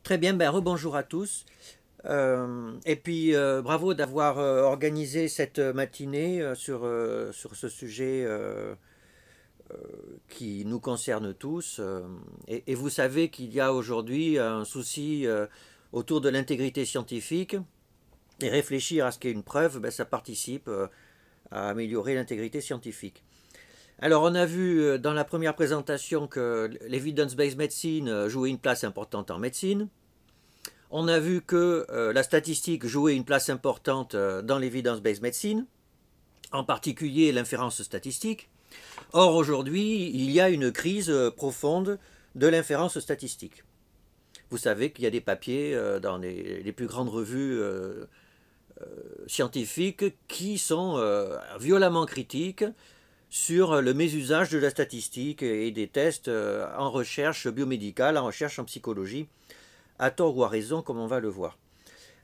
Très bien, ben rebonjour à tous. Et puis bravo d'avoir organisé cette matinée sur ce sujet qui nous concerne tous. Et vous savez qu'il y a aujourd'hui un souci autour de l'intégrité scientifique. Et réfléchir à ce qu'est une preuve, ben, ça participe à améliorer l'intégrité scientifique. Alors on a vu dans la première présentation que l'evidence-based medicine jouait une place importante en médecine. On a vu que la statistique jouait une place importante dans l'evidence-based medicine, en particulier l'inférence statistique. Or, aujourd'hui, il y a une crise profonde de l'inférence statistique. Vous savez qu'il y a des papiers dans les plus grandes revues scientifiques qui sont violemment critiques sur le mésusage de la statistique et des tests en recherche biomédicale, en recherche en psychologie, à tort ou à raison, comme on va le voir.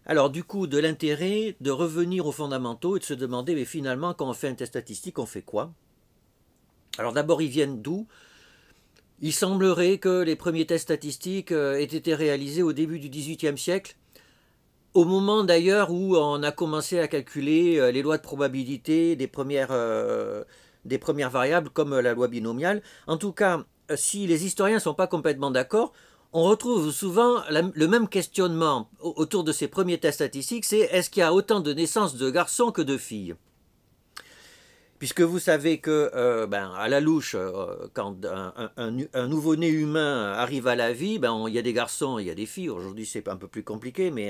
Alors du coup, de l'intérêt de revenir aux fondamentaux et de se demander, mais finalement, quand on fait un test statistique, on fait quoi? Alors d'abord, ils viennent d'où? Il semblerait que les premiers tests statistiques aient été réalisés au début du XVIIIe siècle, au moment d'ailleurs où on a commencé à calculer les lois de probabilité des premières variables, comme la loi binomiale. En tout cas, si les historiens ne sont pas complètement d'accord, on retrouve souvent le même questionnement autour de ces premiers tests statistiques, c'est est-ce qu'il y a autant de naissances de garçons que de filles? Puisque vous savez que, à la louche, quand un nouveau-né humain arrive à la vie, il y a des garçons, il y a des filles. Aujourd'hui, c'est un peu plus compliqué, mais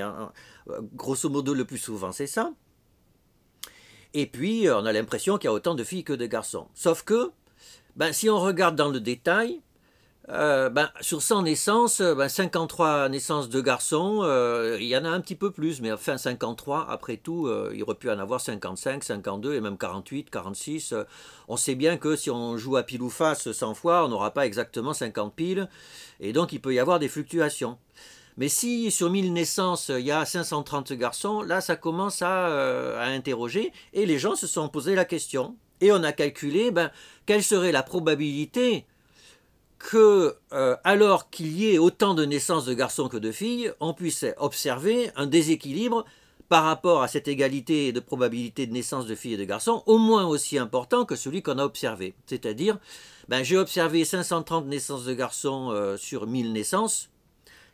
grosso modo, le plus souvent, c'est ça. Et puis, on a l'impression qu'il y a autant de filles que de garçons. Sauf que, si on regarde dans le détail, sur 100 naissances, 53 naissances de garçons, il y en a un petit peu plus, mais enfin 53, après tout, il aurait pu en avoir 55, 52 et même 48, 46. On sait bien que si on joue à pile ou face 100 fois, on n'aura pas exactement 50 piles, et donc il peut y avoir des fluctuations. Mais si sur 1000 naissances, il y a 530 garçons, là ça commence à interroger, et les gens se sont posé la question. Et on a calculé quelle serait la probabilité que, alors qu'il y ait autant de naissances de garçons que de filles, on puisse observer un déséquilibre par rapport à cette égalité de probabilité de naissance de filles et de garçons, au moins aussi important que celui qu'on a observé. C'est-à-dire, j'ai observé 530 naissances de garçons sur 1000 naissances.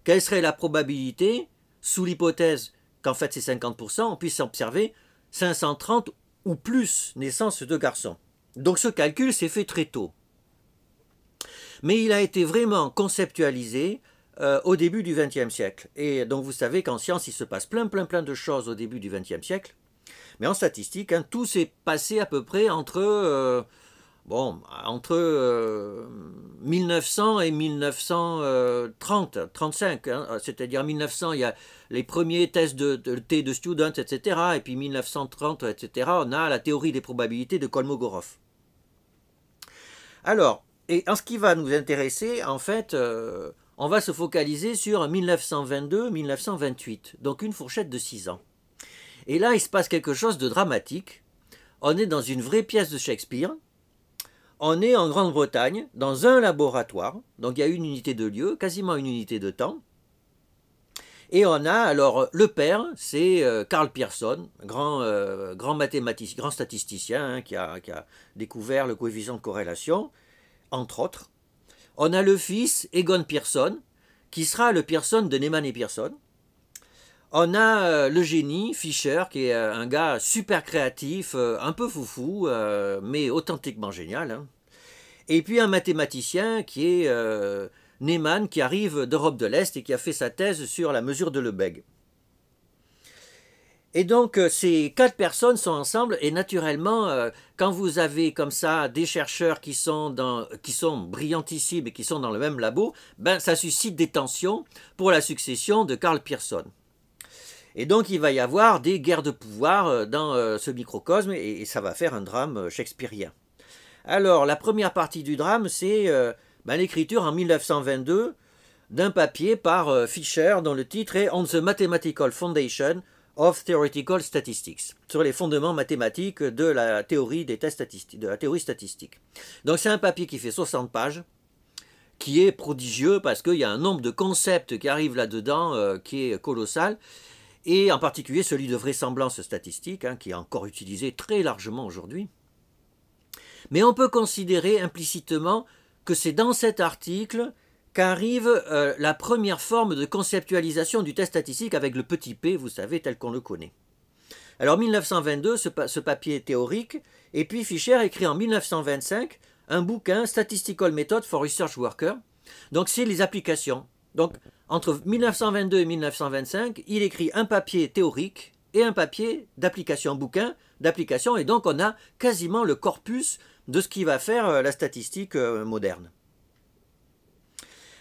Quelle serait la probabilité, sous l'hypothèse qu'en fait c'est 50%, on puisse observer 530 ou plus naissances de garçons? Donc ce calcul s'est fait très tôt. Mais il a été vraiment conceptualisé au début du XXe siècle. Et donc vous savez qu'en science, il se passe plein de choses au début du XXe siècle. Mais en statistique, tout s'est passé à peu près entre 1900 et 1930, 35. C'est-à-dire 1900, il y a les premiers tests de T de Student, etc. Et puis 1930, etc., on a la théorie des probabilités de Kolmogorov. Alors, et en ce qui va nous intéresser, en fait, on va se focaliser sur 1922-1928, donc une fourchette de 6 ans. Et là, il se passe quelque chose de dramatique. On est dans une vraie pièce de Shakespeare. On est en Grande-Bretagne, dans un laboratoire. Donc il y a une unité de lieu, quasiment une unité de temps. Et on a alors le père, c'est Karl Pearson, grand mathématicien, grand statisticien qui a découvert le coefficient de corrélation, entre autres. On a le fils, Egon Pearson, qui sera le Pearson de Neyman et Pearson. On a le génie, Fischer, qui est un gars super créatif, un peu foufou, mais authentiquement génial. Et puis un mathématicien qui est Neyman, qui arrive d'Europe de l'Est et qui a fait sa thèse sur la mesure de Lebesgue. Et donc ces 4 personnes sont ensemble et naturellement, quand vous avez comme ça des chercheurs qui sont brillantissimes et qui sont dans le même labo, ça suscite des tensions pour la succession de Karl Pearson. Et donc il va y avoir des guerres de pouvoir dans ce microcosme et ça va faire un drame shakespearien. Alors la première partie du drame, c'est l'écriture en 1922 d'un papier par Fischer dont le titre est On the Mathematical Foundation of Theoretical Statistics, sur les fondements mathématiques de la théorie des tests statistiques, de la théorie statistique. Donc c'est un papier qui fait 60 pages, qui est prodigieux parce qu'il y a un nombre de concepts qui arrivent là-dedans qui est colossal, et en particulier celui de vraisemblance statistique, qui est encore utilisé très largement aujourd'hui. Mais on peut considérer implicitement que c'est dans cet article qu'arrive la première forme de conceptualisation du test statistique avec le petit p, vous savez, tel qu'on le connaît. Alors 1922, ce papier théorique, et puis Fisher écrit en 1925 un bouquin, Statistical Method for Research Workers. Donc c'est les applications. Donc entre 1922 et 1925, il écrit un papier théorique et un papier d'application, un bouquin d'application, et donc on a quasiment le corpus de ce qui va faire la statistique moderne.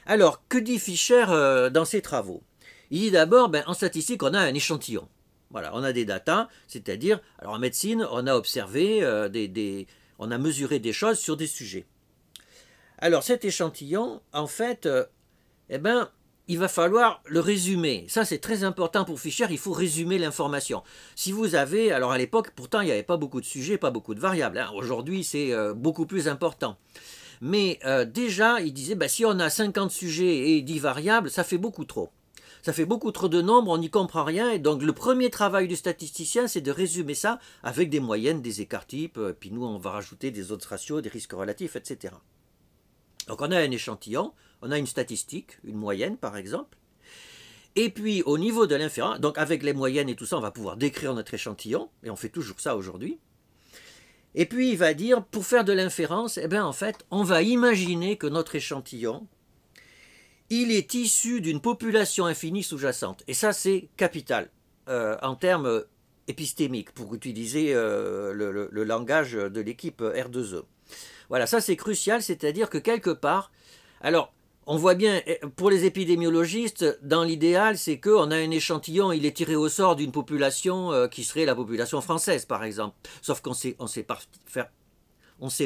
Alors, que dit Fisher dans ses travaux? Il dit d'abord, en statistique, on a un échantillon. Voilà, on a des datas, c'est-à-dire, alors en médecine, on a observé, on a mesuré des choses sur des sujets. Alors cet échantillon, en fait, il va falloir le résumer. Ça, c'est très important pour Fisher, il faut résumer l'information. Si vous avez, alors à l'époque, pourtant, il n'y avait pas beaucoup de sujets, pas beaucoup de variables. Aujourd'hui, c'est beaucoup plus important. Mais déjà, il disait, si on a 50 sujets et 10 variables, ça fait beaucoup trop. Ça fait beaucoup trop de nombres, on n'y comprend rien. Et donc, le premier travail du statisticien, c'est de résumer ça avec des moyennes, des écarts types. Puis nous, on va rajouter des autres ratios, des risques relatifs, etc. Donc, on a un échantillon, on a une statistique, une moyenne, par exemple. Et puis, au niveau de l'inférence, donc avec les moyennes et tout ça, on va pouvoir décrire notre échantillon. Et on fait toujours ça aujourd'hui. Et puis il va dire, pour faire de l'inférence, en fait, on va imaginer que notre échantillon, il est issu d'une population infinie sous-jacente. Et ça, c'est capital en termes épistémiques, pour utiliser le langage de l'équipe R2E. Voilà, ça c'est crucial, c'est-à-dire que quelque part, alors, on voit bien, pour les épidémiologistes, dans l'idéal, c'est qu'on a un échantillon, il est tiré au sort d'une population qui serait la population française, par exemple. Sauf qu'on sait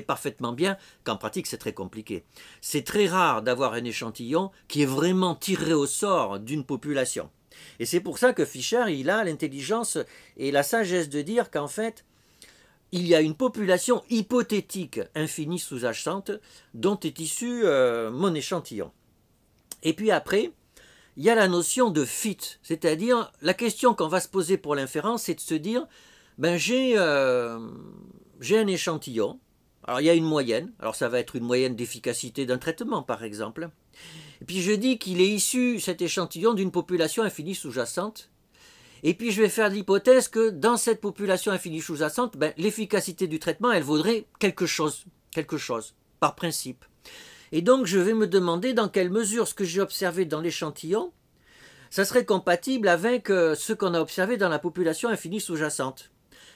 parfaitement bien qu'en pratique, c'est très compliqué. C'est très rare d'avoir un échantillon qui est vraiment tiré au sort d'une population. Et c'est pour ça que Fisher, il a l'intelligence et la sagesse de dire qu'en fait, il y a une population hypothétique infinie sous-jacente dont est issu mon échantillon. Et puis après, il y a la notion de fit, c'est-à-dire la question qu'on va se poser pour l'inférence, c'est de se dire, j'ai un échantillon, alors il y a une moyenne, alors ça va être une moyenne d'efficacité d'un traitement par exemple, et puis je dis qu'il est issu, cet échantillon, d'une population infinie sous-jacente. Et puis je vais faire l'hypothèse que dans cette population infinie sous-jacente, l'efficacité du traitement, elle vaudrait quelque chose, par principe. Et donc je vais me demander dans quelle mesure ce que j'ai observé dans l'échantillon, ça serait compatible avec ce qu'on a observé dans la population infinie sous-jacente.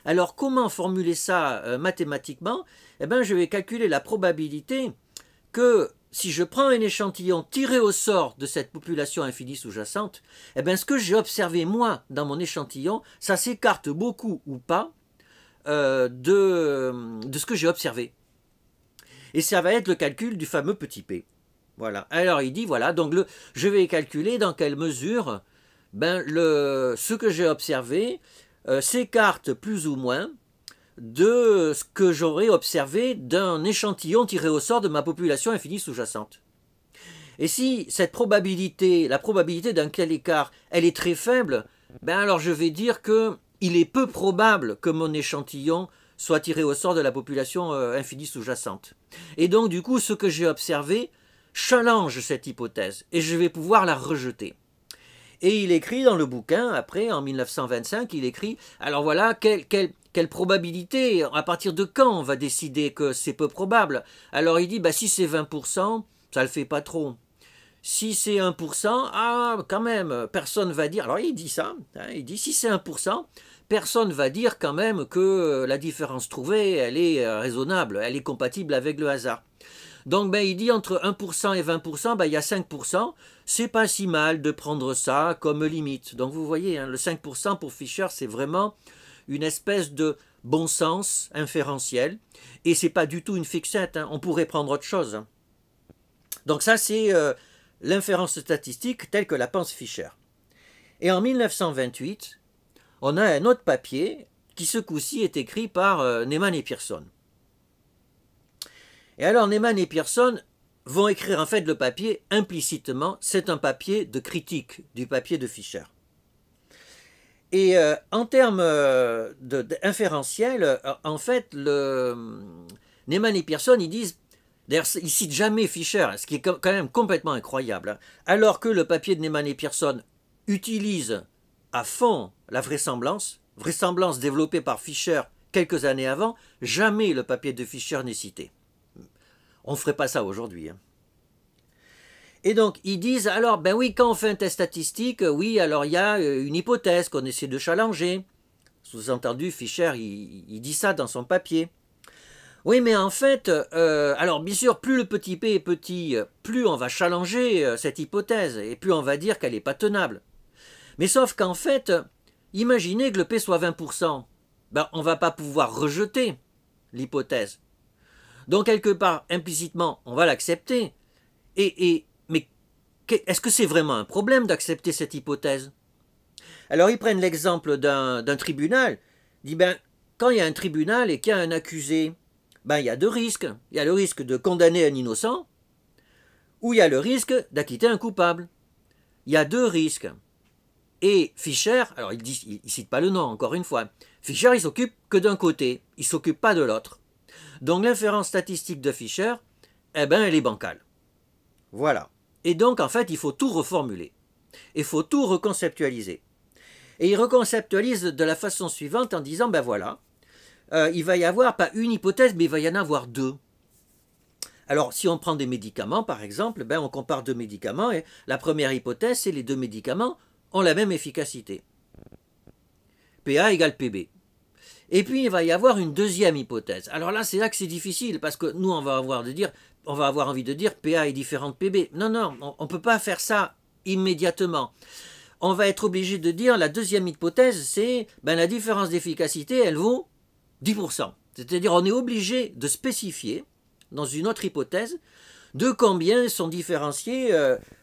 Alors comment formuler ça mathématiquement? Je vais calculer la probabilité que si je prends un échantillon tiré au sort de cette population infinie sous-jacente, ce que j'ai observé moi dans mon échantillon, ça s'écarte beaucoup ou pas de ce que j'ai observé. Et ça va être le calcul du fameux petit p. Voilà. Alors il dit, voilà, donc je vais calculer dans quelle mesure ce que j'ai observé s'écarte plus ou moins de ce que j'aurais observé d'un échantillon tiré au sort de ma population infinie sous-jacente. Et si cette probabilité, la probabilité d'un tel écart, elle est très faible, alors je vais dire qu'il est peu probable que mon échantillon soit tiré au sort de la population infinie sous-jacente. Et donc du coup, ce que j'ai observé challenge cette hypothèse, et je vais pouvoir la rejeter. Et il écrit dans le bouquin, après, en 1925, il écrit, alors voilà, quelle probabilité, à partir de quand on va décider que c'est peu probable? Alors il dit, si c'est 20%, ça le fait pas trop. Si c'est 1%, quand même, personne va dire, alors il dit ça, il dit, si c'est 1%, personne va dire quand même que la différence trouvée, elle est raisonnable, elle est compatible avec le hasard. Donc il dit entre 1% et 20%, il y a 5%, c'est pas si mal de prendre ça comme limite. Donc vous voyez, le 5% pour Fisher, c'est vraiment une espèce de bon sens inférentiel, et c'est pas du tout une fixette, on pourrait prendre autre chose. Donc ça c'est l'inférence statistique telle que la pense Fisher. Et en 1928, on a un autre papier qui ce coup-ci est écrit par Neyman et Pearson. Et alors Neyman et Pearson, vont écrire en fait le papier implicitement, c'est un papier de critique du papier de Fischer. Et en termes inférentiels, en fait, Neyman et Pearson, ils disent, d'ailleurs, ils citent jamais Fischer, ce qui est quand même complètement incroyable, hein, alors que le papier de Neyman et Pearson utilise à fond la vraisemblance développée par Fischer quelques années avant, jamais le papier de Fischer n'est cité. On ne ferait pas ça aujourd'hui. Hein. Et donc, ils disent, alors, ben oui, quand on fait un test statistique, oui, alors il y a une hypothèse qu'on essaie de challenger. Sous-entendu, Fischer, il dit ça dans son papier. Oui, mais en fait, alors bien sûr, plus le petit p est petit, plus on va challenger cette hypothèse, et plus on va dire qu'elle n'est pas tenable. Mais sauf qu'en fait, imaginez que le p soit 20%, ben, on ne va pas pouvoir rejeter l'hypothèse. Donc, quelque part, implicitement, on va l'accepter. Mais est-ce que c'est vraiment un problème d'accepter cette hypothèse? Alors, ils prennent l'exemple d'un tribunal. Ils disent, ben, quand il y a un tribunal et qu'il y a un accusé, ben, il y a deux risques. Il y a le risque de condamner un innocent, ou il y a le risque d'acquitter un coupable. Il y a deux risques. Et Fischer, alors il ne cite pas le nom, encore une fois, Fischer, il s'occupe que d'un côté, il ne s'occupe pas de l'autre. Donc l'inférence statistique de Fischer, eh ben, elle est bancale. Voilà. Et donc, en fait, il faut tout reformuler. Il faut tout reconceptualiser. Et il reconceptualise de la façon suivante en disant, ben voilà, il va y avoir pas une hypothèse, mais il va y en avoir deux. Alors, si on prend des médicaments, par exemple, ben, on compare deux médicaments, et la première hypothèse, c'est les deux médicaments ont la même efficacité. PA égale PB. Et puis, il va y avoir une deuxième hypothèse. Alors là, c'est là que c'est difficile, parce que nous, on va avoir envie de dire PA est différent de PB. Non, non, on ne peut pas faire ça immédiatement. On va être obligé de dire, la deuxième hypothèse, c'est ben, la différence d'efficacité, elle vaut 10%. C'est-à-dire, on est obligé de spécifier, dans une autre hypothèse, de combien sont différenciées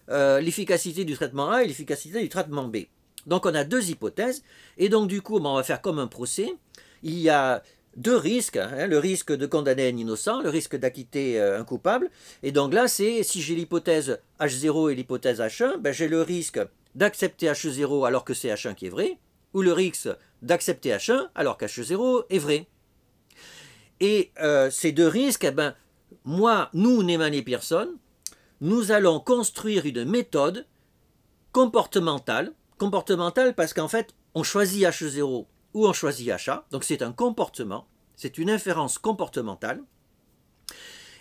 l'efficacité du traitement A et l'efficacité du traitement B. Donc, on a deux hypothèses, et donc, du coup, on va faire comme un procès. Il y a deux risques, hein, le risque de condamner un innocent, le risque d'acquitter un coupable. Et donc là, c'est si j'ai l'hypothèse H0 et l'hypothèse H1, ben j'ai le risque d'accepter H0 alors que c'est H1 qui est vrai, ou le risque d'accepter H1 alors qu'H0 est vrai. Et ces deux risques, eh ben, nous, Neyman et Pearson, nous allons construire une méthode comportementale parce qu'en fait, on choisit H0 ou on choisit HA, donc c'est un comportement, c'est une inférence comportementale.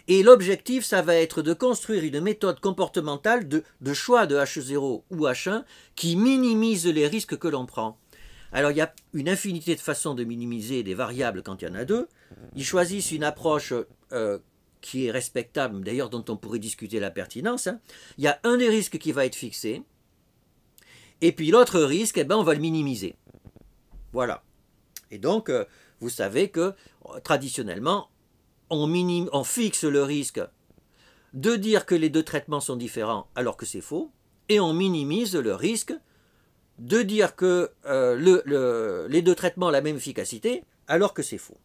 Et l'objectif, ça va être de construire une méthode comportementale de choix de H0 ou H1 qui minimise les risques que l'on prend. Alors, il y a une infinité de façons de minimiser des variables quand il y en a deux. Ils choisissent une approche qui est respectable, d'ailleurs dont on pourrait discuter la pertinence. Hein. Il y a un des risques qui va être fixé, et puis l'autre risque, eh ben, on va le minimiser. Voilà. Et donc, vous savez que traditionnellement, on fixe le risque de dire que les deux traitements sont différents alors que c'est faux, et on minimise le risque de dire que les deux traitements ont la même efficacité alors que c'est faux.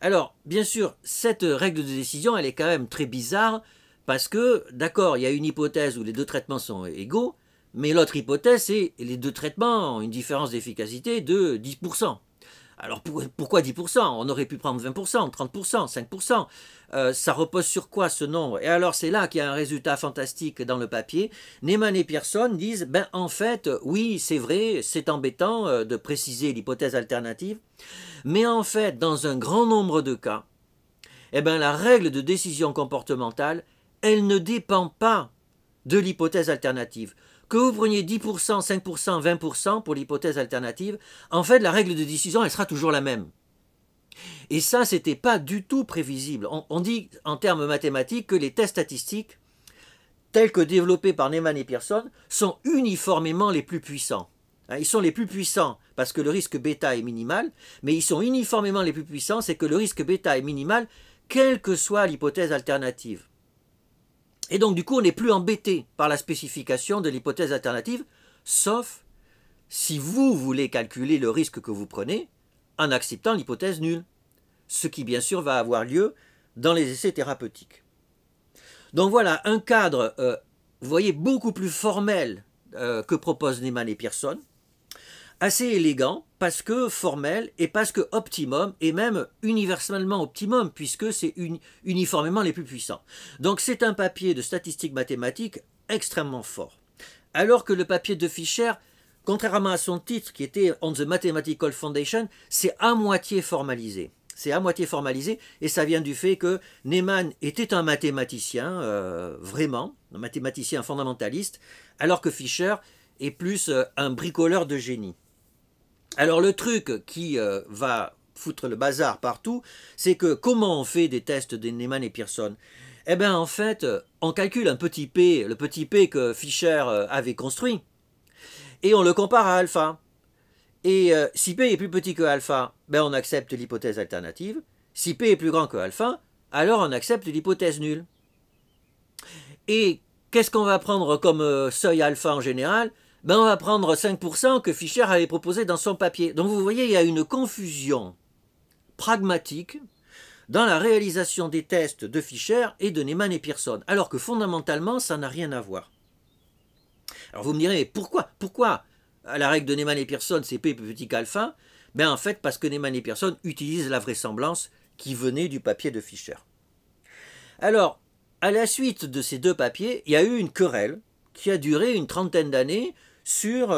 Alors, bien sûr, cette règle de décision, elle est quand même très bizarre parce que, d'accord, il y a une hypothèse où les deux traitements sont égaux, mais l'autre hypothèse, c'est les deux traitements ont une différence d'efficacité de 10%. Alors pourquoi 10%? On aurait pu prendre 20%, 30%, 5%. Ça repose sur quoi ce nombre? Et alors c'est là qu'il y a un résultat fantastique dans le papier. Neyman et Pearson disent, ben en fait, oui, c'est vrai, c'est embêtant de préciser l'hypothèse alternative, mais en fait, dans un grand nombre de cas, eh ben, la règle de décision comportementale, elle ne dépend pas de l'hypothèse alternative. Que vous preniez 10%, 5%, 20% pour l'hypothèse alternative, en fait, la règle de décision, elle sera toujours la même. Et ça, ce n'était pas du tout prévisible. On dit en termes mathématiques que les tests statistiques, tels que développés par Neyman et Pearson, sont uniformément les plus puissants. Ils sont les plus puissants parce que le risque bêta est minimal, mais ils sont uniformément les plus puissants, c'est que le risque bêta est minimal, quelle que soit l'hypothèse alternative. Et donc, du coup, on n'est plus embêté par la spécification de l'hypothèse alternative, sauf si vous voulez calculer le risque que vous prenez en acceptant l'hypothèse nulle, ce qui, bien sûr, va avoir lieu dans les essais thérapeutiques. Donc voilà, un cadre, vous voyez, beaucoup plus formel que proposent Neyman et Pearson, assez élégant, parce que formel, et parce que optimum, et même universellement optimum, puisque c'est uniformément les plus puissants. Donc c'est un papier de statistiques mathématiques extrêmement fort. Alors que le papier de Fisher, contrairement à son titre qui était On the Mathematical Foundation, c'est à moitié formalisé. C'est à moitié formalisé, et ça vient du fait que Neyman était un mathématicien, vraiment, un mathématicien fondamentaliste, alors que Fisher est plus un bricoleur de génie. Alors le truc qui va foutre le bazar partout, c'est que comment on fait des tests de Neyman et Pearson? Eh bien en fait, on calcule un petit p, le petit p que Fisher avait construit, et on le compare à alpha. Et si P est plus petit que alpha, ben on accepte l'hypothèse alternative. Si P est plus grand que alpha, alors on accepte l'hypothèse nulle. Et qu'est-ce qu'on va prendre comme seuil alpha en général? Ben on va prendre 5% que Fisher avait proposé dans son papier. Donc vous voyez, il y a une confusion pragmatique dans la réalisation des tests de Fisher et de Neyman et Pearson, alors que fondamentalement, ça n'a rien à voir. Alors vous me direz, mais pourquoi à la règle de Neyman et Pearson, c'est P plus petit qu'alpha? Ben en fait, parce que Neyman et Pearson utilisent la vraisemblance qui venait du papier de Fisher. Alors, à la suite de ces deux papiers, il y a eu une querelle qui a duré une trentaine d'années sur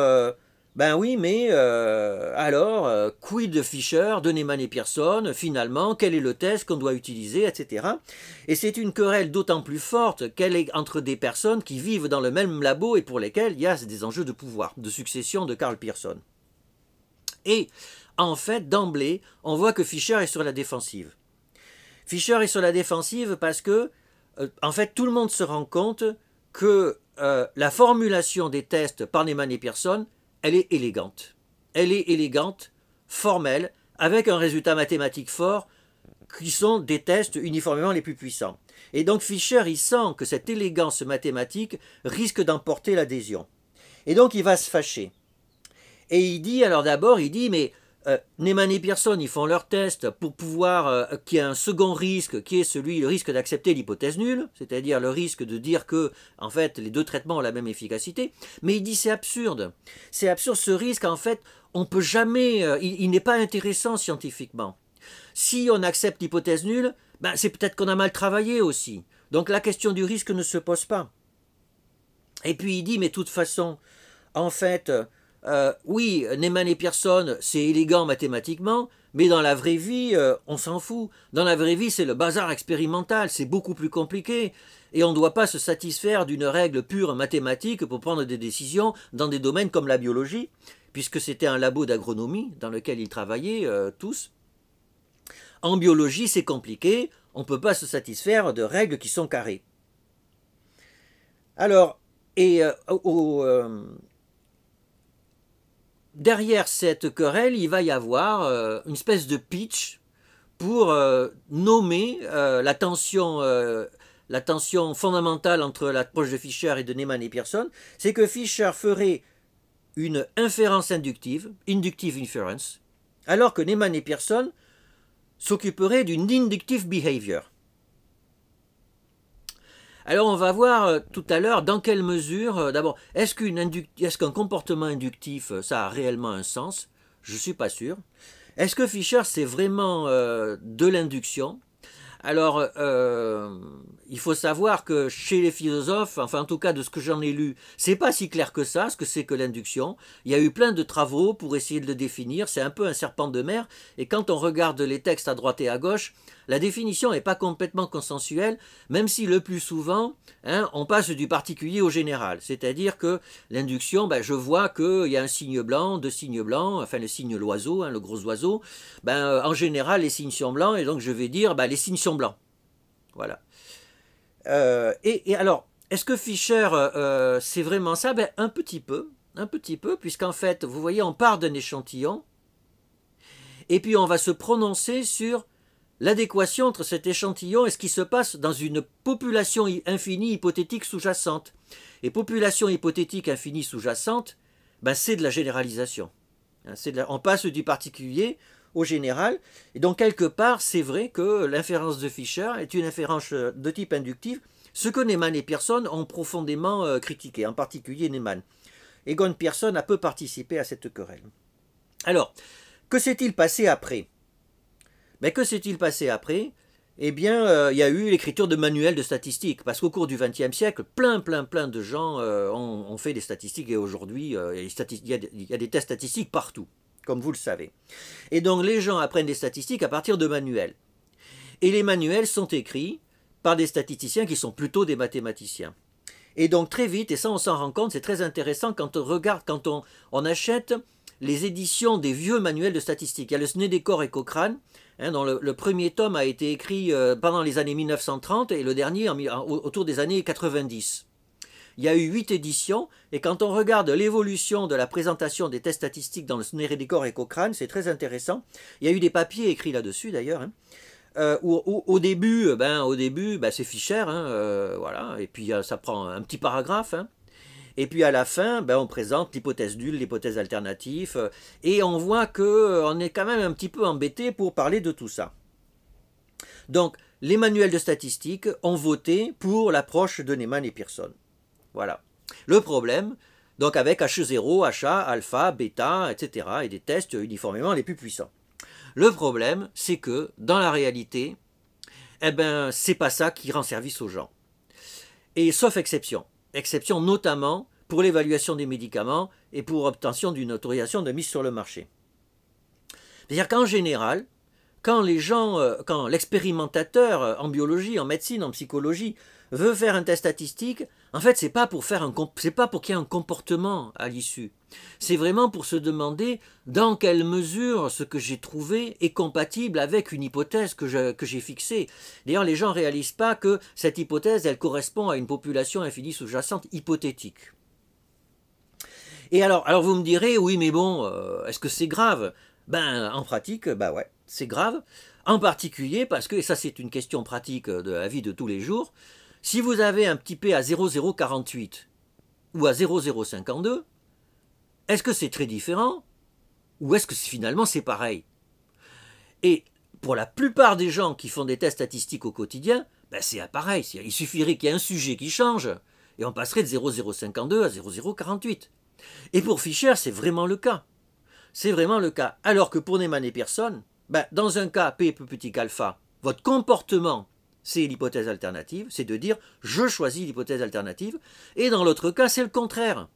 ben oui, mais alors, quid de Fisher, de Neyman et Pearson, finalement, quel est le test qu'on doit utiliser, etc. Et c'est une querelle d'autant plus forte qu'elle est entre des personnes qui vivent dans le même labo et pour lesquelles il y a des enjeux de pouvoir, de succession de Karl Pearson. Et en fait, d'emblée, on voit que Fisher est sur la défensive. Fisher est sur la défensive parce que, en fait, tout le monde se rend compte que la formulation des tests par Neyman et Pearson, elle est élégante. Elle est élégante, formelle, avec un résultat mathématique fort, qui sont des tests uniformément les plus puissants. Et donc Fisher, il sent que cette élégance mathématique risque d'emporter l'adhésion. Et donc il va se fâcher. Et il dit, alors d'abord, il dit, mais Neyman et Pearson, ils font leur test pour pouvoir qu'il y ait un second risque, qui est le risque d'accepter l'hypothèse nulle, c'est-à-dire le risque de dire que, en fait, les deux traitements ont la même efficacité. Mais il dit, c'est absurde. C'est absurde, ce risque, en fait, on peut jamais, il n'est pas intéressant scientifiquement. Si on accepte l'hypothèse nulle, ben, c'est peut-être qu'on a mal travaillé aussi. Donc la question du risque ne se pose pas. Et puis il dit, mais de toute façon, en fait, oui, Neyman et Pearson, c'est élégant mathématiquement, mais dans la vraie vie, on s'en fout. Dans la vraie vie, c'est le bazar expérimental, c'est beaucoup plus compliqué. Et on ne doit pas se satisfaire d'une règle pure mathématique pour prendre des décisions dans des domaines comme la biologie, puisque c'était un labo d'agronomie dans lequel ils travaillaient tous. En biologie, c'est compliqué, on ne peut pas se satisfaire de règles qui sont carrées. Alors, et derrière cette querelle, il va y avoir une espèce de pitch pour nommer la tension fondamentale entre l'approche de Fisher et de Neyman et Pearson. C'est que Fisher ferait une inférence inductive, inductive inference, alors que Neyman et Pearson s'occuperaient d'une inductive behavior. Alors on va voir tout à l'heure dans quelle mesure, d'abord, est-ce qu'un comportement inductif, ça a réellement un sens? Je ne suis pas sûr. Est-ce que Fisher, c'est vraiment de l'induction? Alors, il faut savoir que chez les philosophes, enfin en tout cas de ce que j'en ai lu, c'est pas si clair que ça, ce que c'est que l'induction. Il y a eu plein de travaux pour essayer de le définir, c'est un peu un serpent de mer, et quand on regarde les textes à droite et à gauche, la définition n'est pas complètement consensuelle, même si le plus souvent, on passe du particulier au général. C'est-à-dire que l'induction, je vois qu'il y a un signe blanc, deux signes blancs, enfin le signe l'oiseau, le gros oiseau, en général les signes sont blancs, et donc je vais dire les signes sont blancs. Voilà. Et alors, est-ce que Fisher, c'est vraiment ça? Un petit peu, puisqu'en fait, vous voyez, on part d'un échantillon, et puis on va se prononcer sur l'adéquation entre cet échantillon et ce qui se passe dans une population infinie hypothétique sous-jacente. Et population hypothétique infinie sous-jacente, c'est de la généralisation. On passe du particulier au général. Et donc, quelque part, c'est vrai que l'inférence de Fisher est une inférence de type inductif Ce que Neyman et Pearson ont profondément critiqué, en particulier Neyman. Egon Pearson a peu participé à cette querelle. Alors, que s'est-il passé après? Mais que s'est-il passé après? Eh bien, il y a eu l'écriture de manuels de statistiques, parce qu'au cours du XXe siècle, plein de gens ont fait des statistiques, et aujourd'hui, il y a des tests statistiques partout, comme vous le savez. Et donc, les gens apprennent des statistiques à partir de manuels. Et les manuels sont écrits par des statisticiens qui sont plutôt des mathématiciens. Et donc, très vite, et ça on s'en rend compte, c'est très intéressant quand on regarde, quand on achète les éditions des vieux manuels de statistiques. Il y a le Snedeker et Cochrane, dont le premier tome a été écrit pendant les années 1930 et le dernier autour des années 90. Il y a eu 8 éditions, et quand on regarde l'évolution de la présentation des tests statistiques dans le Snedeker et Cochrane, c'est très intéressant. Il y a eu des papiers écrits là-dessus d'ailleurs, au début, c'est Fischer, voilà, et puis ça prend un petit paragraphe, et puis à la fin, on présente l'hypothèse nulle, l'hypothèse alternative, et on voit qu'on est quand même un petit peu embêté pour parler de tout ça. Donc, les manuels de statistiques ont voté pour l'approche de Neyman et Pearson. Voilà. Le problème, donc avec H0, HA, alpha, bêta, etc., et des tests uniformément les plus puissants. Le problème, c'est que, dans la réalité, c'est pas ça qui rend service aux gens. Et sauf exception. Exception notamment pour l'évaluation des médicaments et pour l'obtention d'une autorisation de mise sur le marché. C'est-à-dire qu'en général, quand l'expérimentateur en biologie, en médecine, en psychologie veut faire un test statistique, en fait, c'est pas pour qu'il y ait un comportement à l'issue. C'est vraiment pour se demander dans quelle mesure ce que j'ai trouvé est compatible avec une hypothèse que j'ai fixée. D'ailleurs, les gens ne réalisent pas que cette hypothèse, elle correspond à une population infinie sous-jacente hypothétique. Et alors vous me direz, oui, mais bon, est-ce que c'est grave? En pratique, ouais, c'est grave. En particulier parce que, et ça c'est une question pratique de la vie de tous les jours, si vous avez un petit p à 0,048 ou à 0,052, est-ce que c'est très différent ou est-ce que finalement c'est pareil? Et pour la plupart des gens qui font des tests statistiques au quotidien, c'est pareil. Il suffirait qu'il y ait un sujet qui change et on passerait de 0,052 à 0,048. Et pour Fischer, c'est vraiment le cas. C'est vraiment le cas. Alors que pour Neyman et Pearson, dans un cas P plus petit qu'alpha, votre comportement, c'est l'hypothèse alternative, c'est de dire je choisis l'hypothèse alternative, et dans l'autre cas, c'est le contraire.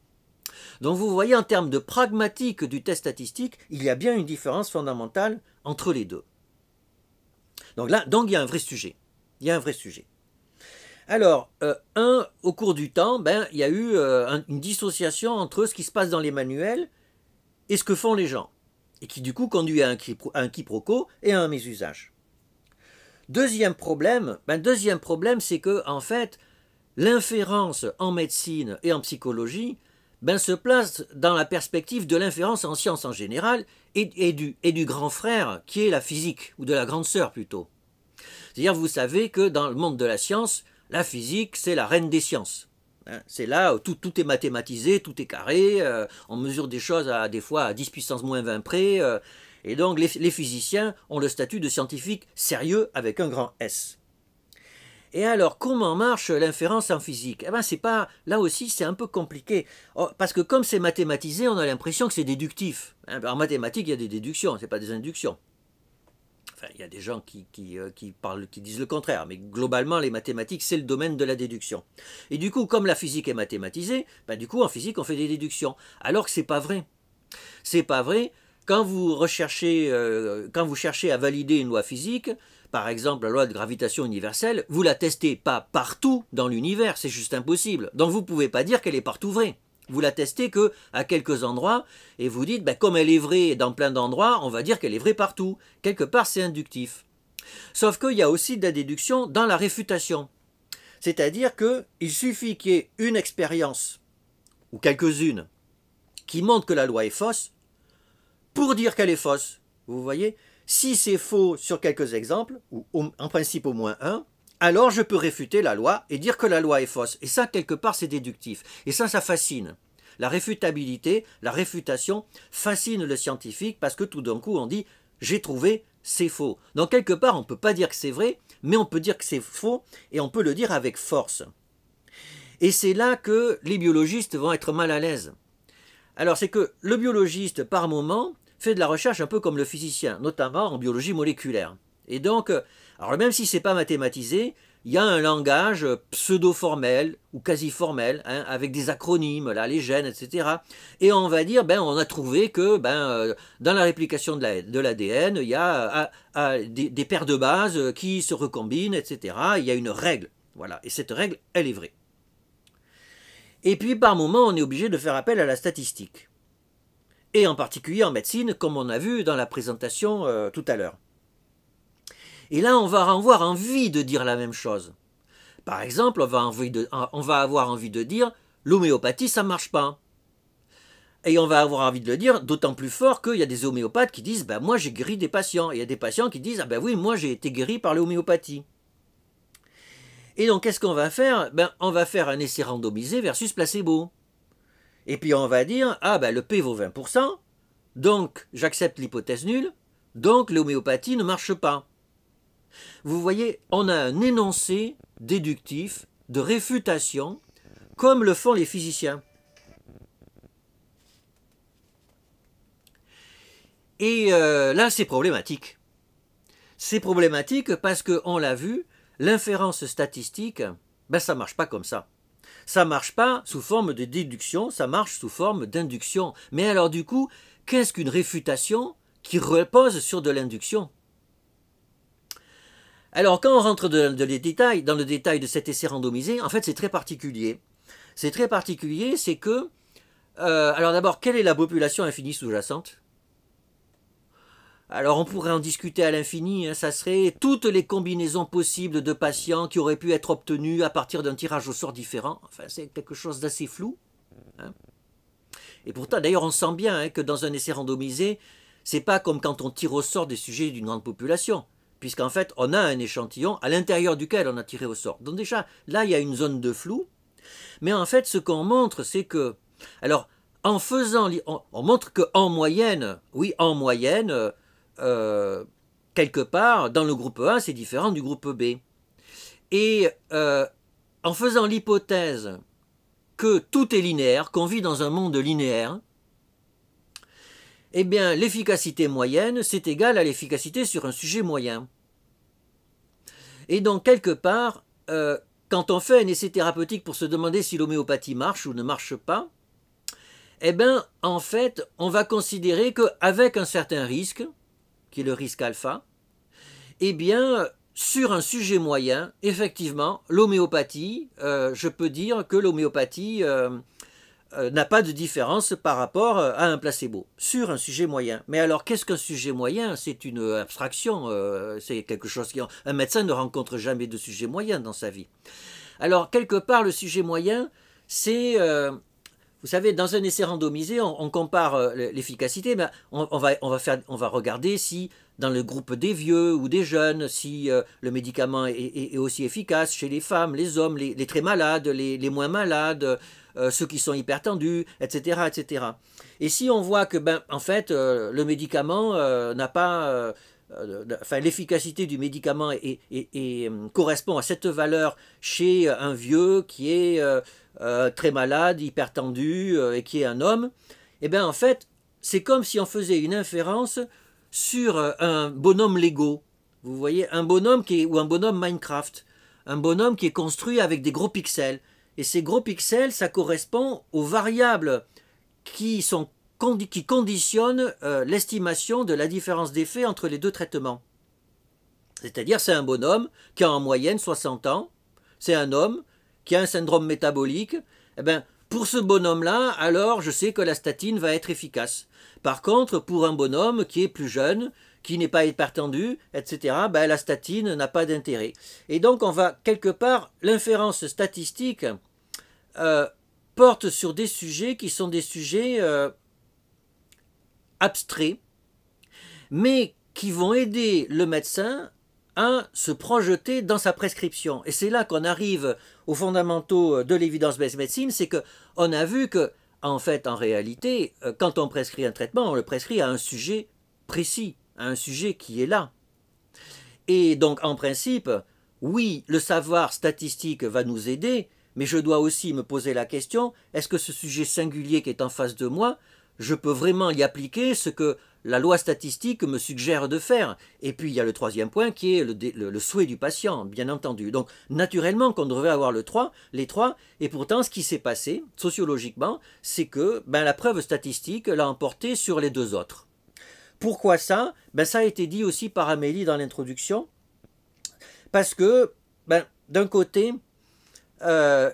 Donc vous voyez, en termes de pragmatique du test statistique, il y a bien une différence fondamentale entre les deux. Donc il y a un vrai sujet. Il y a un vrai sujet. Alors, au cours du temps, il y a eu une dissociation entre ce qui se passe dans les manuels et ce que font les gens, et qui du coup conduit à un quiproquo et à un mésusage. Deuxième problème, c'est que en fait, l'inférence en médecine et en psychologie se place dans la perspective de l'inférence en sciences en général et du grand frère qui est la physique, ou de la grande sœur plutôt. C'est-à-dire, vous savez que dans le monde de la science, la physique, c'est la reine des sciences. C'est là où tout est mathématisé, tout est carré, on mesure des choses des fois à 10 puissance moins 20 près, et donc les physiciens ont le statut de scientifique sérieux avec un grand S. Et alors, comment marche l'inférence en physique? Là aussi, c'est un peu compliqué, parce que comme c'est mathématisé, on a l'impression que c'est déductif. En mathématiques, il y a des déductions, ce n'est pas des inductions. Enfin, il y a des gens qui disent le contraire, mais globalement, les mathématiques, c'est le domaine de la déduction. Et du coup, comme la physique est mathématisée, en physique, on fait des déductions. Alors que c'est pas vrai. C'est pas vrai. Quand vous cherchez à valider une loi physique, par exemple la loi de gravitation universelle, vous la testez pas partout dans l'univers, c'est juste impossible. Donc vous ne pouvez pas dire qu'elle est partout vraie. Vous la testez qu'à quelques endroits, et vous dites, comme elle est vraie dans plein d'endroits, on va dire qu'elle est vraie partout. Quelque part, c'est inductif. Sauf qu'il y a aussi de la déduction dans la réfutation. C'est-à-dire qu'il suffit qu'il y ait une expérience, ou quelques-unes, qui montrent que la loi est fausse, pour dire qu'elle est fausse. Vous voyez? Si c'est faux sur quelques exemples, ou en principe au moins un, alors je peux réfuter la loi et dire que la loi est fausse. Et ça, quelque part, c'est déductif. Et ça fascine. La réfutabilité, la réfutation fascine le scientifique parce que tout d'un coup, on dit « j'ai trouvé c'est faux. Donc quelque part, on ne peut pas dire que c'est vrai, mais on peut dire que c'est faux, et on peut le dire avec force. Et c'est là que les biologistes vont être mal à l'aise. Alors c'est que le biologiste, par moment, fait de la recherche un peu comme le physicien, notamment en biologie moléculaire. Et donc, alors même si ce n'est pas mathématisé, il y a un langage pseudo-formel ou quasi-formel, hein, avec des acronymes, là, les gènes, etc. Et on va dire, on a trouvé que dans la réplication de l'ADN, il y a des paires de bases qui se recombinent, etc. Il y a une règle. Voilà. Et cette règle, elle est vraie. Et puis par moment, on est obligé de faire appel à la statistique. Et en particulier en médecine, comme on a vu dans la présentation tout à l'heure. Et là, on va avoir envie de dire la même chose. Par exemple, on va avoir envie de dire l'homéopathie, ça ne marche pas. Et on va avoir envie de le dire d'autant plus fort qu'il y a des homéopathes qui disent moi j'ai guéri des patients. Et il y a des patients qui disent oui, moi j'ai été guéri par l'homéopathie. Et donc, qu'est-ce qu'on va faire? On va faire un essai randomisé versus placebo. Et puis, on va dire, le P vaut 20%, donc j'accepte l'hypothèse nulle, donc l'homéopathie ne marche pas. Vous voyez, on a un énoncé déductif de réfutation, comme le font les physiciens. Et là, c'est problématique. C'est problématique parce qu'on l'a vu, l'inférence statistique, ça ne marche pas comme ça. Ça ne marche pas sous forme de déduction, ça marche sous forme d'induction. Mais alors du coup, qu'est-ce qu'une réfutation qui repose sur de l'induction? Alors quand on rentre dans le détail de cet essai randomisé, en fait c'est très particulier. C'est très particulier, c'est que... alors d'abord, quelle est la population infinie sous-jacente? Alors on pourrait en discuter à l'infini, hein, ça serait toutes les combinaisons possibles de patients qui auraient pu être obtenues à partir d'un tirage au sort différent. Enfin, c'est quelque chose d'assez flou. Hein. Et pourtant, d'ailleurs, on sent bien que dans un essai randomisé, c'est pas comme quand on tire au sort des sujets d'une grande population, puisqu'en fait, on a un échantillon à l'intérieur duquel on a tiré au sort. Donc déjà, là, il y a une zone de flou. Mais en fait, ce qu'on montre, c'est que... Alors, en faisant... On montre qu'en moyenne, oui, en moyenne... quelque part, dans le groupe A, c'est différent du groupe B. Et en faisant l'hypothèse que tout est linéaire, qu'on vit dans un monde linéaire, eh bien, l'efficacité moyenne, c'est égal à l'efficacité sur un sujet moyen. Et donc, quelque part, quand on fait un essai thérapeutique pour se demander si l'homéopathie marche ou ne marche pas, eh bien, en fait, on va considérer qu'avec un certain risque, qui est le risque alpha, eh bien, sur un sujet moyen, effectivement, l'homéopathie, je peux dire que l'homéopathie n'a pas de différence par rapport à un placebo, sur un sujet moyen. Mais alors, qu'est-ce qu'un sujet moyen? C'est une abstraction, c'est quelque chose un médecin ne rencontre jamais de sujet moyen dans sa vie. Alors, quelque part, le sujet moyen, c'est... vous savez, dans un essai randomisé, on compare l'efficacité, mais on va regarder si, dans le groupe des vieux ou des jeunes, si le médicament est aussi efficace chez les femmes, les hommes, les très malades, les moins malades, ceux qui sont hypertendus, etc., etc. Et si on voit que, en fait, le médicament n'a pas... l'efficacité du médicament correspond à cette valeur chez un vieux qui est très malade, hypertendu et qui est un homme, et bien en fait, c'est comme si on faisait une inférence sur un bonhomme Lego. Vous voyez, un bonhomme ou un bonhomme Minecraft, un bonhomme qui est construit avec des gros pixels. Et ces gros pixels, ça correspond aux variables qui conditionnent l'estimation de la différence d'effet entre les deux traitements. C'est-à-dire, c'est un bonhomme qui a en moyenne 60 ans, c'est un homme qui a un syndrome métabolique. Eh bien, pour ce bonhomme-là, alors je sais que la statine va être efficace. Par contre, pour un bonhomme qui est plus jeune, qui n'est pas hypertendu, etc., la statine n'a pas d'intérêt. Et donc, on va, quelque part, l'inférence statistique porte sur des sujets qui sont des sujets abstraits, mais qui vont aider le médecin à se projeter dans sa prescription. Et c'est là qu'on arrive aux fondamentaux de l'évidence-based médecine, c'est qu'on a vu que, en fait, en réalité, quand on prescrit un traitement, on le prescrit à un sujet précis. à un sujet qui est là. Et donc, en principe, oui, le savoir statistique va nous aider, mais je dois aussi me poser la question, est-ce que ce sujet singulier qui est en face de moi, je peux vraiment y appliquer ce que la loi statistique me suggère de faire? Et puis il y a le troisième point qui est le souhait du patient, bien entendu. Donc naturellement qu'on devrait avoir les trois, et pourtant ce qui s'est passé, sociologiquement, c'est que la preuve statistique l'a emporté sur les deux autres. Pourquoi ça? Ça a été dit aussi par Amélie dans l'introduction, parce que d'un côté,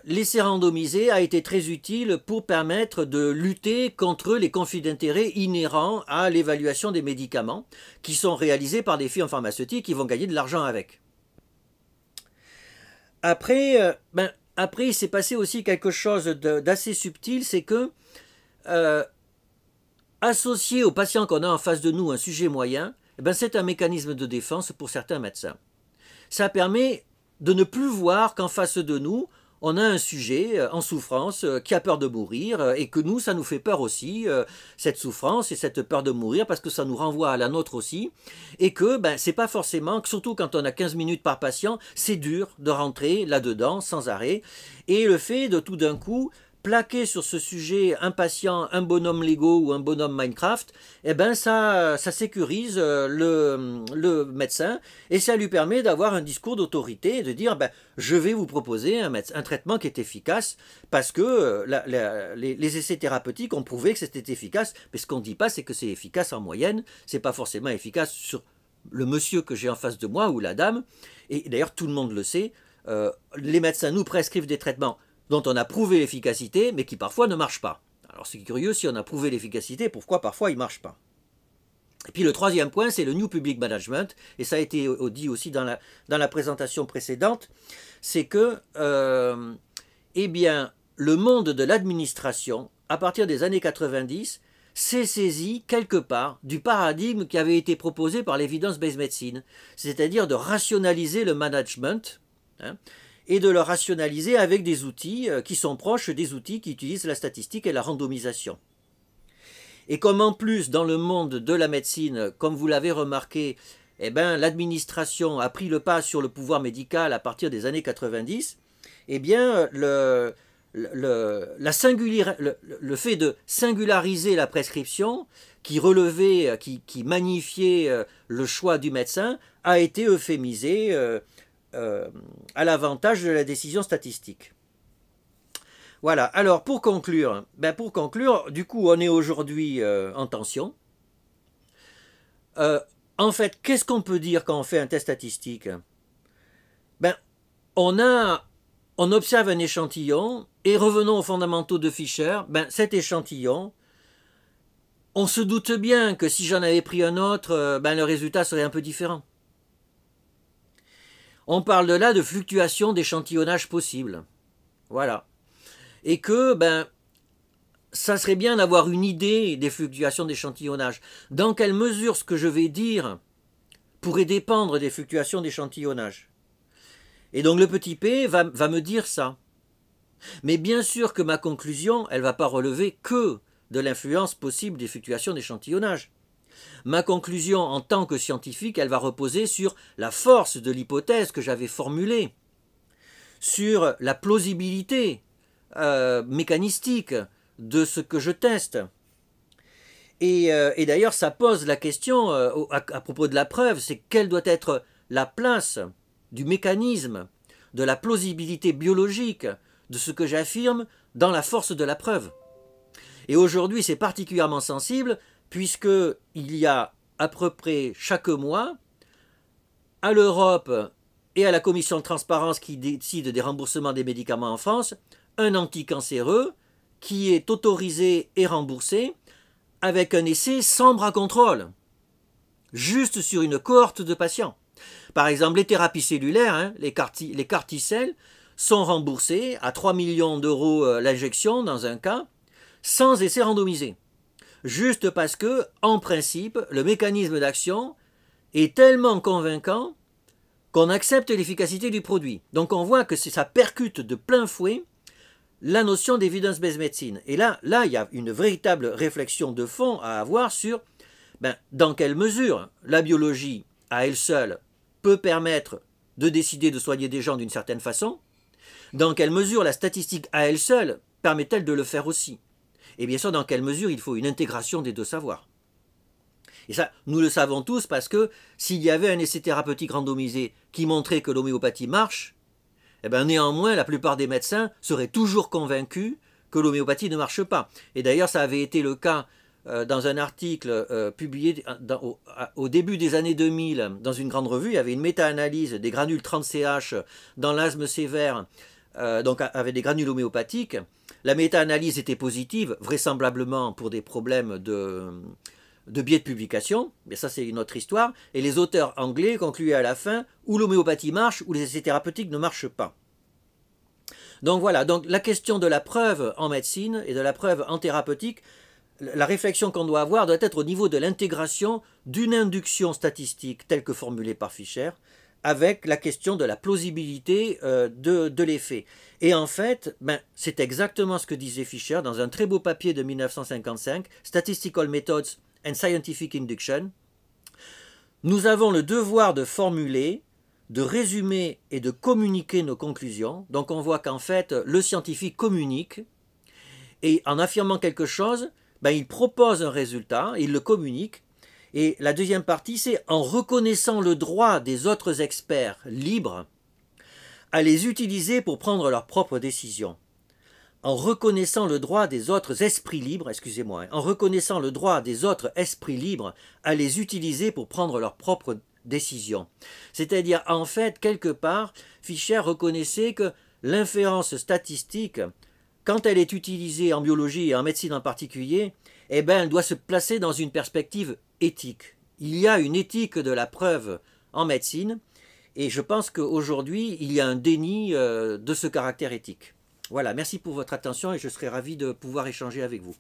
l'essai randomisé a été très utile pour permettre de lutter contre les conflits d'intérêts inhérents à l'évaluation des médicaments qui sont réalisés par des firmes pharmaceutiques qui vont gagner de l'argent avec. Après, il s'est passé aussi quelque chose d'assez subtil, c'est que associé au patient qu'on a en face de nous, un sujet moyen, c'est un mécanisme de défense pour certains médecins. Ça permet de ne plus voir qu'en face de nous, on a un sujet en souffrance qui a peur de mourir et que nous, ça nous fait peur aussi, cette souffrance et cette peur de mourir parce que ça nous renvoie à la nôtre aussi et que c'est pas forcément, surtout quand on a 15 minutes par patient, c'est dur de rentrer là-dedans sans arrêt et le fait de tout d'un coup plaquer sur ce sujet un patient, un Lego ou un bonhomme Minecraft, ça sécurise le médecin et ça lui permet d'avoir un discours d'autorité et de dire je vais vous proposer un traitement qui est efficace parce que les essais thérapeutiques ont prouvé que c'était efficace, mais ce qu'on ne dit pas c'est que c'est efficace en moyenne, c'est pas forcément efficace sur le monsieur que j'ai en face de moi ou la dame, et d'ailleurs tout le monde le sait, les médecins nous prescrivent des traitements dont on a prouvé l'efficacité, mais qui parfois ne marchent pas. Alors c'est curieux, si on a prouvé l'efficacité, pourquoi parfois il ne marche pas? Et puis le troisième point, c'est le New Public Management, et ça a été dit aussi dans la présentation précédente, c'est que le monde de l'administration, à partir des années 90, s'est saisi quelque part du paradigme qui avait été proposé par l'Evidence-Based Medicine, c'est-à-dire de rationaliser le management, et de le rationaliser avec des outils qui sont proches des outils qui utilisent la statistique et la randomisation. Et comme en plus, dans le monde de la médecine, comme vous l'avez remarqué, l'administration a pris le pas sur le pouvoir médical à partir des années 90, le fait de singulariser la prescription, qui relevait, qui magnifiait le choix du médecin, a été euphémisé à l'avantage de la décision statistique. Voilà, alors pour conclure, du coup on est aujourd'hui en tension. En fait, qu'est-ce qu'on peut dire quand on fait un test statistique? On observe un échantillon et revenons aux fondamentaux de Fischer, cet échantillon, on se doute bien que si j'en avais pris un autre, le résultat serait un peu différent. On parle de là de fluctuations d'échantillonnage possibles. Voilà. Et que, ça serait bien d'avoir une idée des fluctuations d'échantillonnage. Dans quelle mesure ce que je vais dire pourrait dépendre des fluctuations d'échantillonnage? Et donc le petit p va me dire ça. Mais bien sûr que ma conclusion, elle ne va pas relever que de l'influence possible des fluctuations d'échantillonnage. Ma conclusion en tant que scientifique, elle va reposer sur la force de l'hypothèse que j'avais formulée, sur la plausibilité mécanistique de ce que je teste. Et d'ailleurs, ça pose la question à propos de la preuve, c'est quelle doit être la place du mécanisme, de la plausibilité biologique de ce que j'affirme dans la force de la preuve. Et aujourd'hui, c'est particulièrement sensible puisqu'il y a à peu près chaque mois, à l'Europe et à la Commission de transparence qui décide des remboursements des médicaments en France, un anticancéreux qui est autorisé et remboursé avec un essai sans bras contrôle, juste sur une cohorte de patients. Par exemple, les thérapies cellulaires, les CAR-T-cells, sont remboursés à 3 millions d'euros l'injection dans un cas, sans essai randomisé. Juste parce que, en principe, le mécanisme d'action est tellement convaincant qu'on accepte l'efficacité du produit. Donc on voit que ça percute de plein fouet la notion d'evidence-based medicine. Et là, il y a une véritable réflexion de fond à avoir sur Ben, dans quelle mesure la biologie, à elle seule, peut permettre de décider de soigner des gens d'une certaine façon? Dans quelle mesure la statistique, à elle seule, permet-elle de le faire aussi? Et bien sûr, dans quelle mesure il faut une intégration des deux savoirs? Et ça, nous le savons tous parce que s'il y avait un essai thérapeutique randomisé qui montrait que l'homéopathie marche, eh bien, néanmoins, la plupart des médecins seraient toujours convaincus que l'homéopathie ne marche pas. Et d'ailleurs, ça avait été le cas dans un article publié au début des années 2000 dans une grande revue. Il y avait une méta-analyse des granules 30CH dans l'asthme sévère, donc avec des granules homéopathiques. La méta-analyse était positive, vraisemblablement pour des problèmes de biais de publication, mais ça c'est une autre histoire, et les auteurs anglais concluaient à la fin où l'homéopathie marche, ou les essais thérapeutiques ne marchent pas. Donc voilà, donc la question de la preuve en médecine et de la preuve en thérapeutique, la réflexion qu'on doit avoir doit être au niveau de l'intégration d'une induction statistique telle que formulée par Fischer, avec la question de la plausibilité de l'effet. Et en fait, c'est exactement ce que disait Fischer dans un très beau papier de 1955, Statistical Methods and Scientific Induction. Nous avons le devoir de formuler, de résumer et de communiquer nos conclusions. Donc on voit qu'en fait, le scientifique communique, et en affirmant quelque chose, il propose un résultat, il le communique. Et la deuxième partie, c'est en reconnaissant le droit des autres experts libres à les utiliser pour prendre leurs propres décisions. En reconnaissant le droit des autres esprits libres, en reconnaissant le droit des autres esprits libres à les utiliser pour prendre leurs propres décisions. C'est-à-dire, en fait, quelque part, Fischer reconnaissait que l'inférence statistique, quand elle est utilisée en biologie et en médecine en particulier, elle doit se placer dans une perspective éthique. Il y a une éthique de la preuve en médecine, et je pense qu'aujourd'hui, il y a un déni de ce caractère éthique. Voilà, merci pour votre attention et je serai ravi de pouvoir échanger avec vous.